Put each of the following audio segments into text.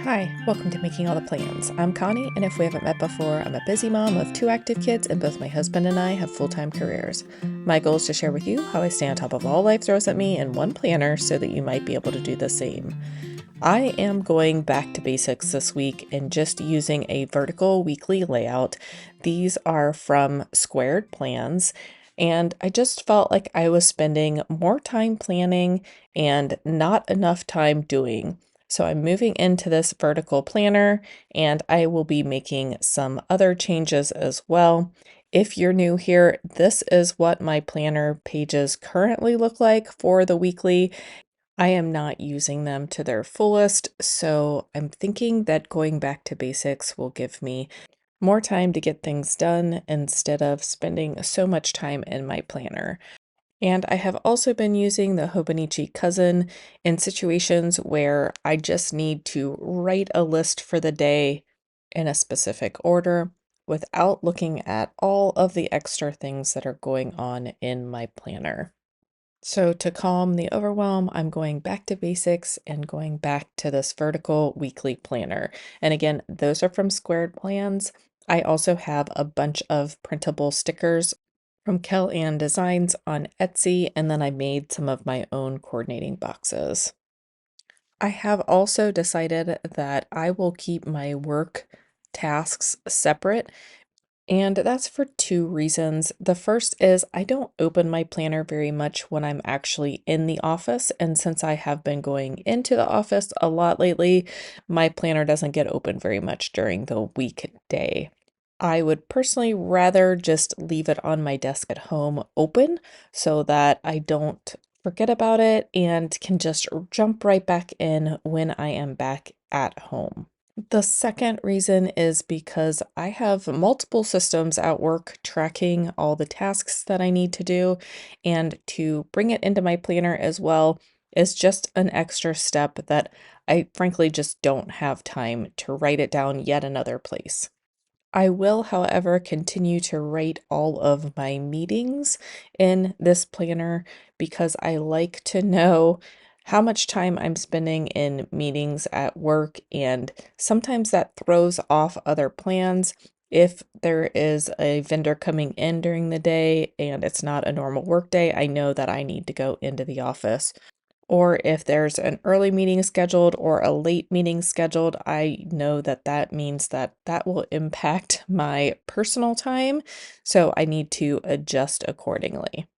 Hi, welcome to Making All the Plans. I'm Connie, and if we haven't met before, I'm a busy mom of 2 active kids, and both my husband and I have full-time careers. My goal is to share with you how I stay on top of all life throws at me in one planner so that you might be able to do the same. I am going back to basics this week and just using a vertical weekly layout. These are from Squared Plans, and I just felt like I was spending more time planning and not enough time doing. So I'm moving into this vertical planner and I will be making some other changes as well. If you're new here, this is what my planner pages currently look like for the weekly. I am not using them to their fullest, so I'm thinking that going back to basics will give me more time to get things done instead of spending so much time in my planner. And I have also been using the Hobonichi Cousin in situations where I just need to write a list for the day in a specific order without looking at all of the extra things that are going on in my planner. So to calm the overwhelm, I'm going back to basics and going back to this vertical weekly planner. And again, those are from Squared Plans. I also have a bunch of printable stickers from Kell-Ann Designs on Etsy, and then I made some of my own coordinating boxes. I have also decided that I will keep my work tasks separate, and that's for two reasons. The first is I don't open my planner very much when I'm actually in the office. And since I have been going into the office a lot lately, my planner doesn't get open very much during the weekday. I would personally rather just leave it on my desk at home open so that I don't forget about it and can just jump right back in when I am back at home. The second reason is because I have multiple systems at work tracking all the tasks that I need to do, and to bring it into my planner as well is just an extra step that I frankly just don't have time to write it down yet another place. I will, however, continue to write all of my meetings in this planner because I like to know how much time I'm spending in meetings at work, and sometimes that throws off other plans. If there is a vendor coming in during the day and it's not a normal work day, I know that I need to go into the office, or if there's an early meeting scheduled or a late meeting scheduled, I know that that means that that will impact my personal time, so I need to adjust accordingly.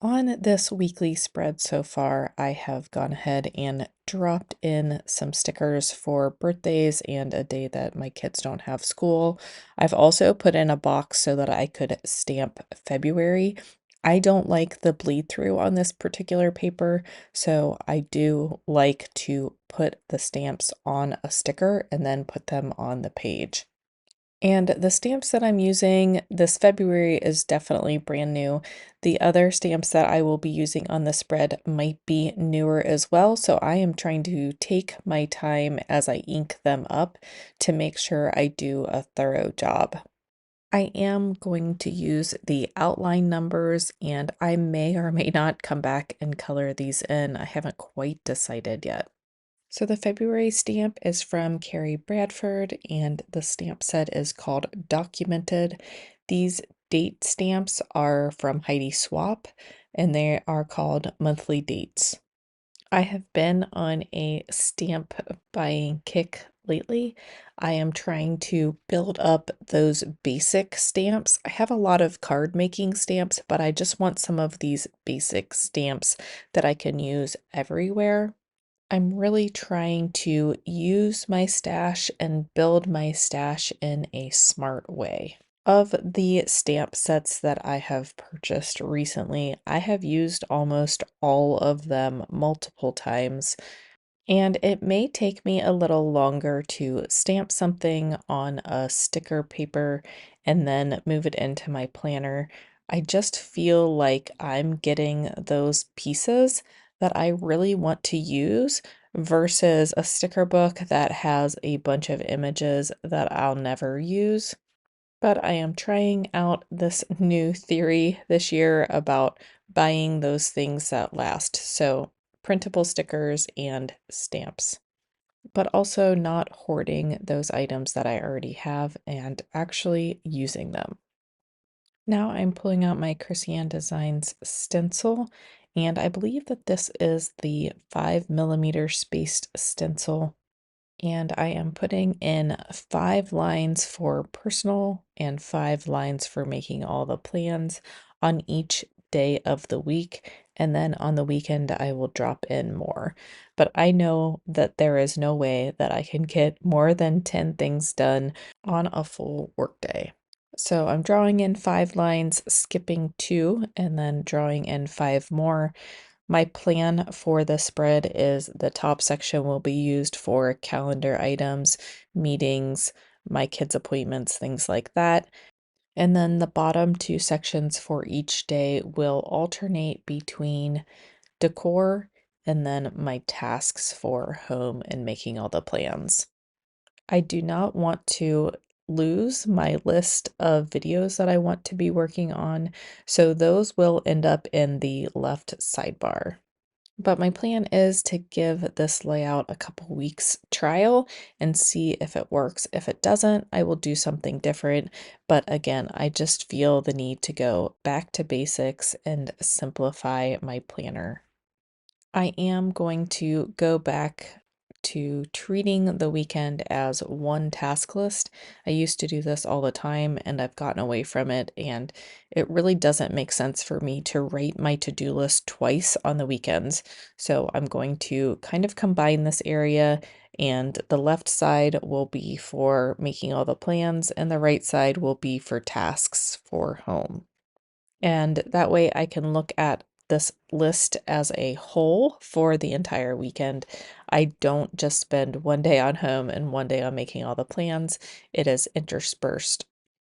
On this weekly spread so far, I have gone ahead and dropped in some stickers for birthdays and a day that my kids don't have school. I've also put in a box so that I could stamp February. I don't like the bleed through on this particular paper, so I do like to put the stamps on a sticker and then put them on the page. And the stamps that I'm using this February is definitely brand new. The other stamps that I will be using on the spread might be newer as well, so I am trying to take my time as I ink them up to make sure I do a thorough job. I am going to use the outline numbers, and I may or may not come back and color these in. I haven't quite decided yet. So the February stamp is from Carrie Bradford, and the stamp set is called Documented. These date stamps are from Heidi Swap, and they are called monthly dates. I have been on a stamp buying kick lately. I am trying to build up those basic stamps. I have a lot of card making stamps, but I just want some of these basic stamps that I can use everywhere. I'm really trying to use my stash and build my stash in a smart way. Of the stamp sets that I have purchased recently, I have used almost all of them multiple times, and it may take me a little longer to stamp something on a sticker paper and then move it into my planner. I just feel like I'm getting those pieces that I really want to use versus a sticker book that has a bunch of images that I'll never use. But I am trying out this new theory this year about buying those things that last. So, printable stickers and stamps. but also not hoarding those items that I already have and actually using them. Now I'm pulling out my Christian Designs stencil, and I believe that this is the 5 millimeter spaced stencil. And I am putting in 5 lines for personal and 5 lines for making all the plans on each day of the week. And then on the weekend, I will drop in more. But I know that there is no way that I can get more than 10 things done on a full workday. So I'm drawing in 5 lines, skipping two, and then drawing in 5 more. My plan for the spread is the top section will be used for calendar items, meetings, my kids' appointments, things like that. And then the bottom two sections for each day will alternate between decor and then my tasks for home and making all the plans. I do not want to lose my list of videos that I want to be working on, so those will end up in the left sidebar. But my plan is to give this layout a couple weeks trial and see if it works. If it doesn't, I will do something different. But again, I just feel the need to go back to basics and simplify my planner. I am going to go back to treating the weekend as one task list. I used to do this all the time and I've gotten away from it, and it really doesn't make sense for me to write my to-do list twice on the weekends. So I'm going to kind of combine this area, and the left side will be for making all the plans and the right side will be for tasks for home. And that way I can look at this list as a whole for the entire weekend. I don't just spend one day on home and one day on making all the plans. It is interspersed.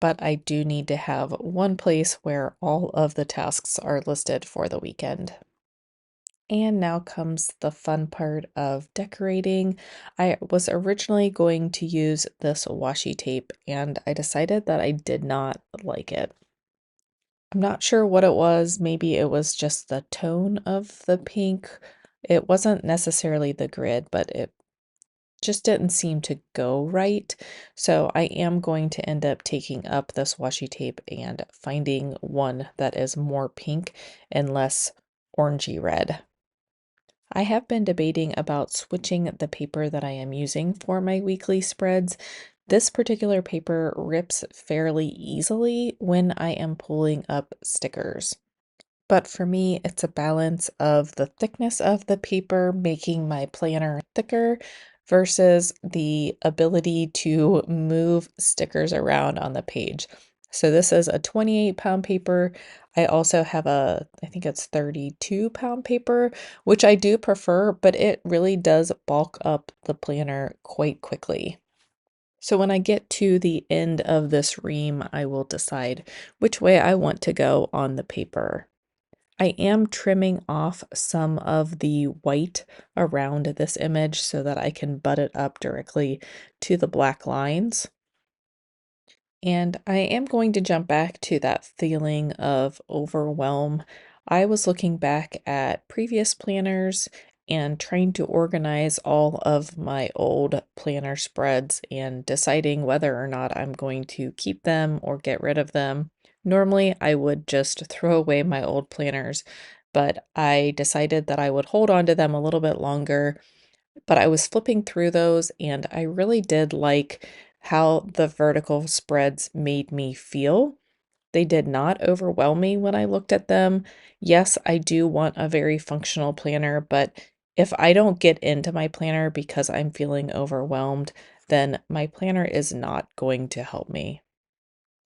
But I do need to have one place where all of the tasks are listed for the weekend. And now comes the fun part of decorating. I was originally going to use this washi tape, and I decided that I did not like it. I'm not sure what it was. Maybe it was just the tone of the pink. It wasn't necessarily the grid, but it just didn't seem to go right. So I am going to end up taking up this washi tape and finding one that is more pink and less orangey red. I have been debating about switching the paper that I am using for my weekly spreads. This particular paper rips fairly easily when I am pulling up stickers. But for me, it's a balance of the thickness of the paper making my planner thicker versus the ability to move stickers around on the page. So this is a 28-pound paper. I also have I think it's 32-pound paper, which I do prefer, but it really does bulk up the planner quite quickly. So when I get to the end of this ream, I will decide which way I want to go on the paper. I am trimming off some of the white around this image so that I can butt it up directly to the black lines. And I am going to jump back to that feeling of overwhelm. I was looking back at previous planners and trying to organize all of my old planner spreads and deciding whether or not I'm going to keep them or get rid of them. Normally, I would just throw away my old planners, but I decided that I would hold on to them a little bit longer. But I was flipping through those and I really did like how the vertical spreads made me feel. They did not overwhelm me when I looked at them. Yes, I do want a very functional planner, but if I don't get into my planner because I'm feeling overwhelmed, then my planner is not going to help me.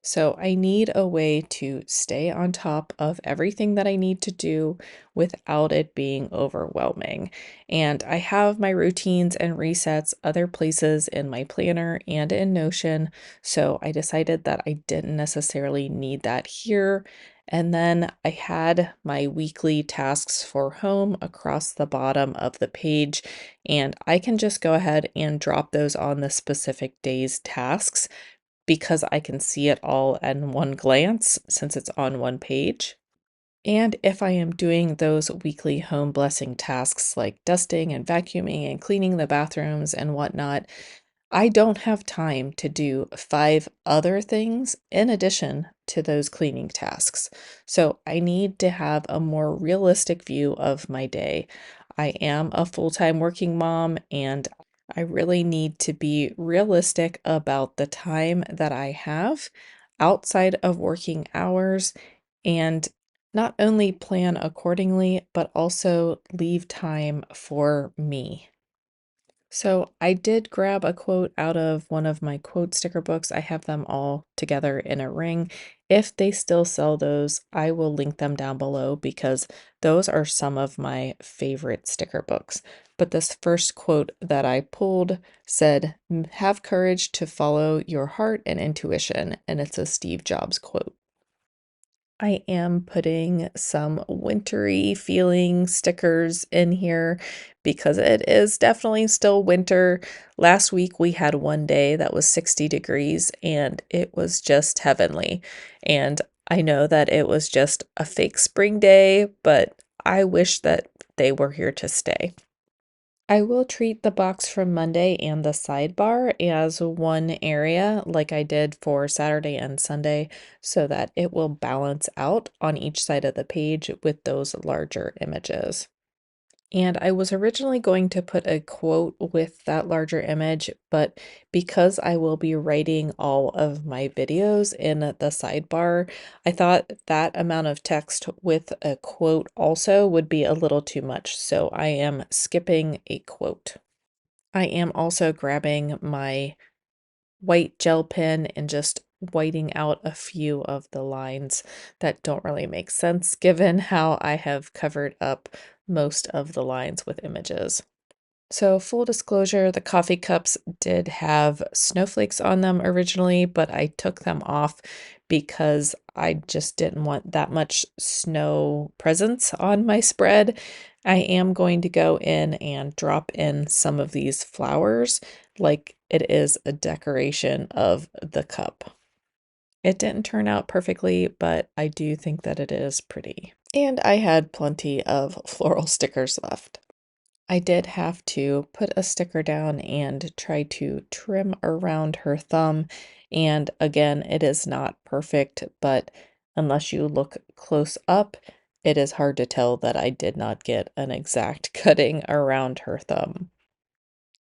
So I need a way to stay on top of everything that I need to do without it being overwhelming. And I have my routines and resets other places in my planner and in Notion. So I decided that I didn't necessarily need that here. And then I had my weekly tasks for home across the bottom of the page, and I can just go ahead and drop those on the specific day's tasks because I can see it all in one glance since it's on one page. And if I am doing those weekly home blessing tasks like dusting and vacuuming and cleaning the bathrooms and whatnot, I don't have time to do 5 other things in addition to those cleaning tasks. So I need to have a more realistic view of my day. I am a full-time working mom, and I really need to be realistic about the time that I have outside of working hours and not only plan accordingly, but also leave time for me. So I did grab a quote out of one of my quote sticker books. I have them all together in a ring. If they still sell those, I will link them down below because those are some of my favorite sticker books. But this first quote that I pulled said, Have courage to follow your heart and intuition." And it's a Steve Jobs quote. I am putting some wintry feeling stickers in here because it is definitely still winter. Last week we had one day that was 60 degrees and it was just heavenly. And I know that it was just a fake spring day, but I wish that they were here to stay. I will treat the box from Monday and the sidebar as one area like I did for Saturday and Sunday so that it will balance out on each side of the page with those larger images. And I was originally going to put a quote with that larger image, but because I will be writing all of my videos in the sidebar, I thought that amount of text with a quote also would be a little too much. So I am skipping a quote. I am also grabbing my white gel pen and just whiting out a few of the lines that don't really make sense given how I have covered up most of the lines with images. So, full disclosure, the coffee cups did have snowflakes on them originally, but I took them off because I just didn't want that much snow presence on my spread. I am going to go in and drop in some of these flowers like it is a decoration of the cup. It didn't turn out perfectly, but I do think that it is pretty. And I had plenty of floral stickers left. I did have to put a sticker down and try to trim around her thumb. And again, it is not perfect, but unless you look close up, it is hard to tell that I did not get an exact cutting around her thumb.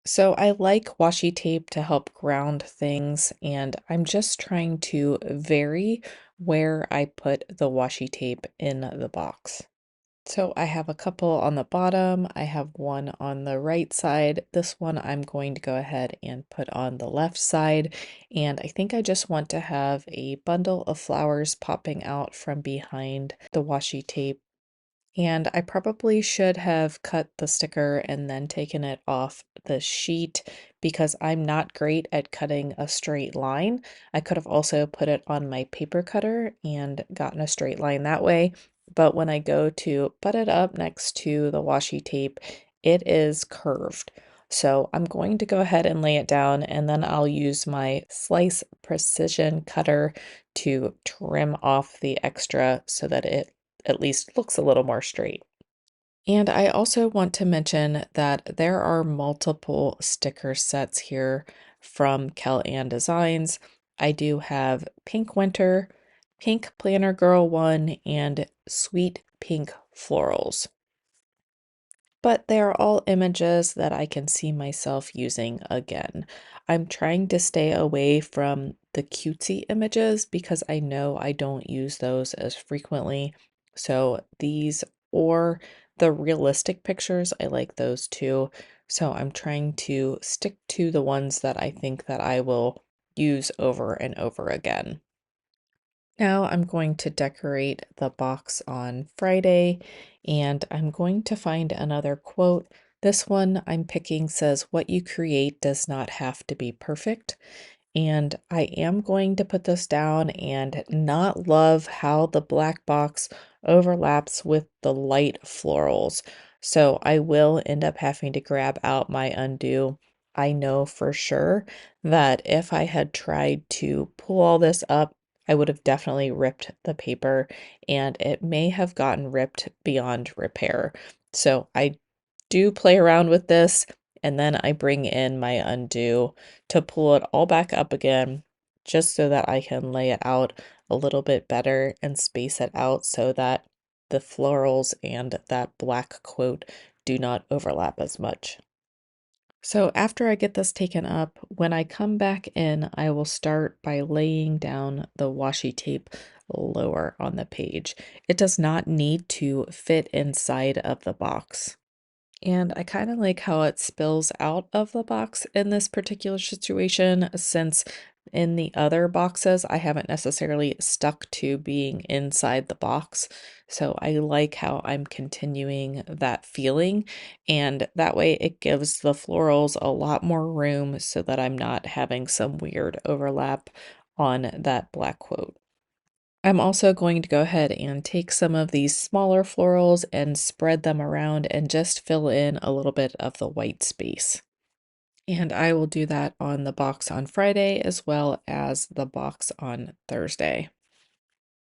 So I like washi tape to help ground things, and I'm just trying to vary where I put the washi tape in the box. So I have a couple on the bottom. I have one on the right side. This one I'm going to go ahead and put on the left side. And I think I just want to have a bundle of flowers popping out from behind the washi tape. And I probably should have cut the sticker and then taken it off the sheet because I'm not great at cutting a straight line. I could have also put it on my paper cutter and gotten a straight line that way. But when I go to put it up next to the washi tape, it is curved. So I'm going to go ahead and lay it down and then I'll use my slice precision cutter to trim off the extra so that it at least looks a little more straight. And I also want to mention that there are multiple sticker sets here from Kell-Ann Designs. I do have Pink Winter, Pink Planner Girl 1, and Sweet Pink Florals. But they are all images that I can see myself using again. I'm trying to stay away from the cutesy images because I know I don't use those as frequently. So these or the realistic pictures, I like those too. So I'm trying to stick to the ones that I think that I will use over and over again. Now I'm going to decorate the box on Friday and I'm going to find another quote. This one I'm picking says, "What you create does not have to be perfect." And I am going to put this down and not love how the black box overlaps with the light florals. So I will end up having to grab out my undo. I know for sure that if I had tried to pull all this up I would have definitely ripped the paper and it may have gotten ripped beyond repair. So I do play around with this and then I bring in my undo to pull it all back up again just so that I can lay it out a little bit better and space it out so that the florals and that black quote do not overlap as much. So after I get this taken up, when I come back in, I will start by laying down the washi tape lower on the page. It does not need to fit inside of the box. And I kind of like how it spills out of the box in this particular situation, since in the other boxes, I haven't necessarily stuck to being inside the box. So I like how I'm continuing that feeling. And that way it gives the florals a lot more room so that I'm not having some weird overlap on that black quote. I'm also going to go ahead and take some of these smaller florals and spread them around and just fill in a little bit of the white space. And I will do that on the box on Friday as well as the box on Thursday.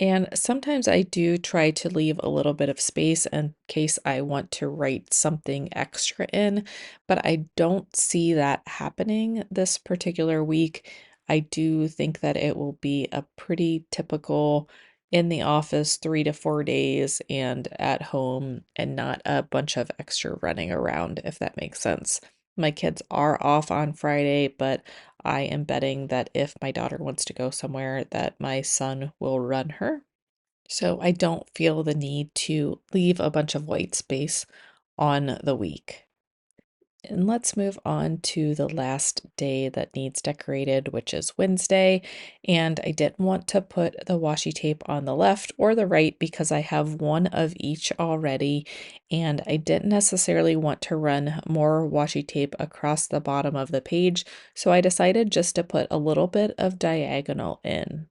And sometimes I do try to leave a little bit of space in case I want to write something extra in, but I don't see that happening this particular week. I do think that it will be a pretty typical in the office 3 to 4 days and at home and not a bunch of extra running around, if that makes sense. My kids are off on Friday, but I am betting that if my daughter wants to go somewhere, that my son will run her. So I don't feel the need to leave a bunch of white space on the week. And let's move on to the last day that needs decorated, which is Wednesday. And I didn't want to put the washi tape on the left or the right because I have one of each already. And I didn't necessarily want to run more washi tape across the bottom of the page. So I decided just to put a little bit of diagonal in.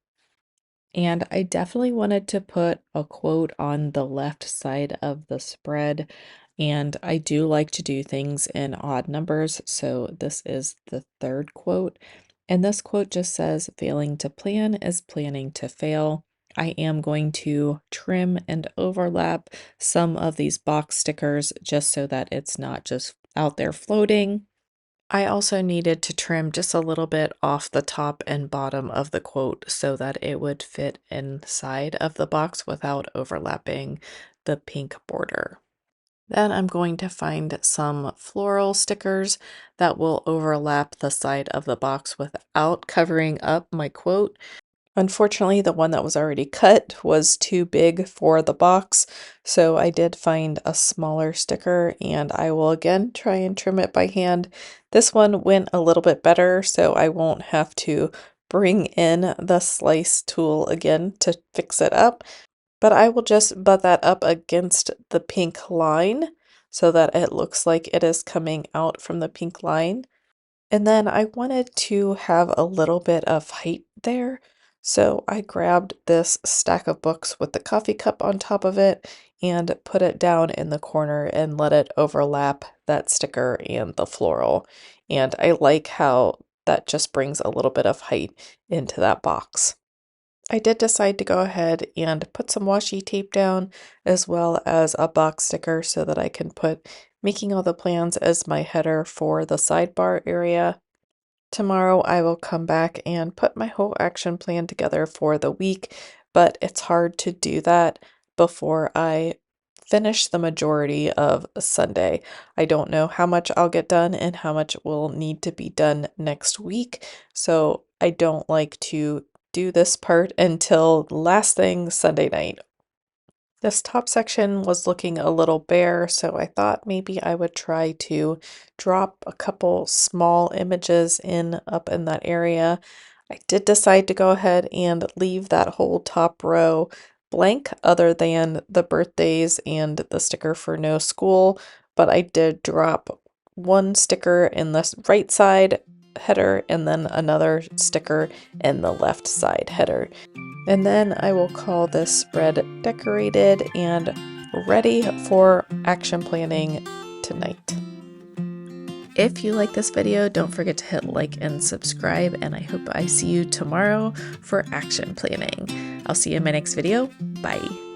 And I definitely wanted to put a quote on the left side of the spread. And I do like to do things in odd numbers. So this is the third quote. And this quote just says, failing to plan is planning to fail. I am going to trim and overlap some of these box stickers just so that it's not just out there floating. I also needed to trim just a little bit off the top and bottom of the quote so that it would fit inside of the box without overlapping the pink border. Then I'm going to find some floral stickers that will overlap the side of the box without covering up my quote. Unfortunately, the one that was already cut was too big for the box, so I did find a smaller sticker and I will again try and trim it by hand. This one went a little bit better, so I won't have to bring in the slice tool again to fix it up, but I will just butt that up against the pink line so that it looks like it is coming out from the pink line. And then I wanted to have a little bit of height there. So I grabbed this stack of books with the coffee cup on top of it and put it down in the corner and let it overlap that sticker and the floral. And I like how that just brings a little bit of height into that box. I did decide to go ahead and put some washi tape down as well as a box sticker so that I can put making all the plans as my header for the sidebar area. Tomorrow I will come back and put my whole action plan together for the week, but it's hard to do that before I finish the majority of Sunday. I don't know how much I'll get done and how much will need to be done next week, so I don't like to do this part until last thing Sunday night. This top section was looking a little bare, so I thought maybe I would try to drop a couple small images in up in that area. I did decide to go ahead and leave that whole top row blank other than the birthdays and the sticker for no school, but I did drop one sticker in the right side header and then another sticker in the left side header. And then I will call this spread decorated and ready for action planning tonight. If you like this video, don't forget to hit like and subscribe, and I hope I see you tomorrow for action planning. I'll see you in my next video. Bye.